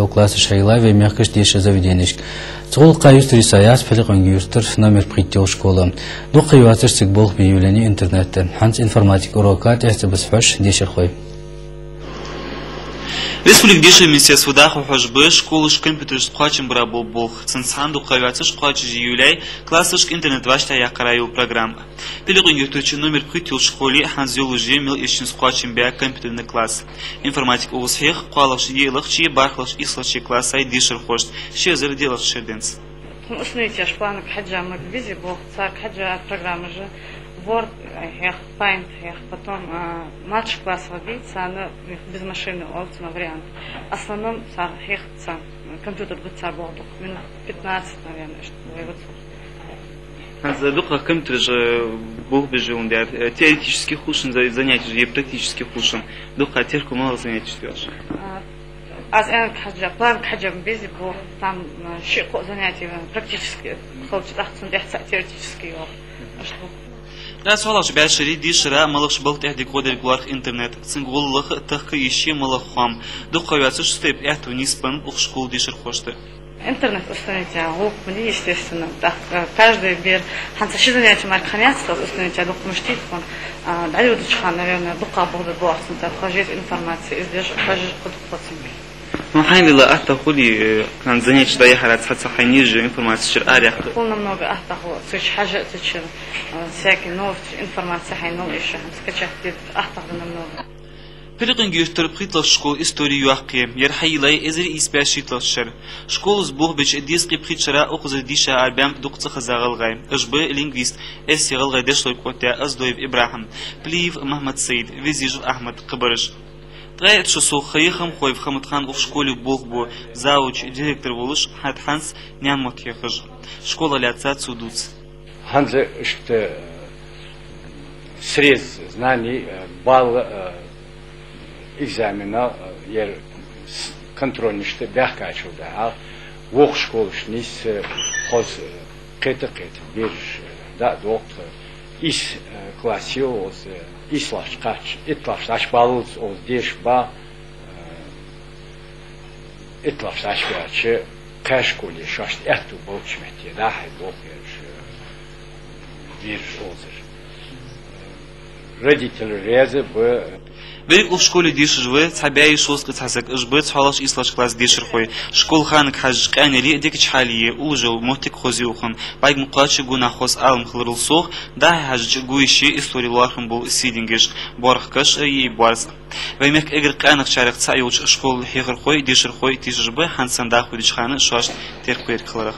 Класс Шайла в мягкость еще заведенечк. Цол каюс трисаяс пеликон юстер номер прител школа. Дух каюатер сигбол объявление интернета. Ханс информатик урока тесты басфаш дешерхой. Республик дешер министерство даху хожбы школы компьютер шквачем брабол бол. Ценсанду каюатер шквач июля классыш интернет вашта якараю программа. Пеликон юстер номер прител школе ханзел уже мил ищен шквачем бя компьютерный класс. Информатик успех квалаш елах чи бархлаш ислаши класса дешер хош. Шезер делах шеденс. Основите шпланок хаджа мы визи был царк хаджа программы же. Word, Paint, потом младший класс водиться, она без машины, на вариант. В основном компьютер будет работать, минут 15, наверное, что за духа компьютер же Бог бежит, он теоретически хуже занятий, же практически хуже. Духа терку мало занятий ждешь. Аз хаджа, план хаджа без был там щеко занятий практически, хочет 18 теоретически. Раз валаш бяшери дишера малыш был тех декодер гларх интернет. Цинголлах тахка ищи малахам. Духовятся штеп эту ниспан ух школ дишер хошты. Интернет установите, лук мне естественно. Каждый бер хансаши занятия маркханяцтва установите лук мштифон. Далее удачхан, наверное, духа будет буахсан. Вхожит информация, издержь, вхожит куда хочешь. Ну, хайнила ахтахули кан занятия да яхарат хацахайни же информация чер арях. Полно много ахтаху, цыч хажа цычер, всякие новости, информация хайнул еще, скачать где ахтаху намного. Пеликон гюстер притлав школ историю яхке, ярхайлай эзер испяшитлав шер. Школ сбух бич диски притчера окуза диша арбям дукца хазагалгай. Жбы лингвист эсералгай дешлой котя аздоев Ибрахим. Плиев Махмад Саид, визиж Ахмад Кабарыш. Траят шосо хаихам хой в Хамадхан в школе Богбо, зауч, директор Волыш, Хатханс, нян Макехаж. Школа ляца цудуц. Ханзе, что срез знаний, балл экзамена, контрольный, что бяхкачу, да, вох школы шнис, хоз кета, бирж, да, доктор, из классиоз, İslaş balız o deşba itlaş kaçı kaşkoli şaşt ettu bolçmeti daha boker bir ozer родители резы б Берег в школе дишер вы, цабя и шостка цасак, жбы цхалаш ислаш класс дишер хой. Школ ханк хаж канели дек чхалие, ужил мотик хозиухан. Байг муклачи гуна хос алм хлырл сох, да хаж гуищи истории лархам был сидингеш, барх каш и барс. Ваймек эгр канак чарах цаюч школ хихр хой, дишер хой, тишер бы, хан сандах удичханы шаш теркует хлырах.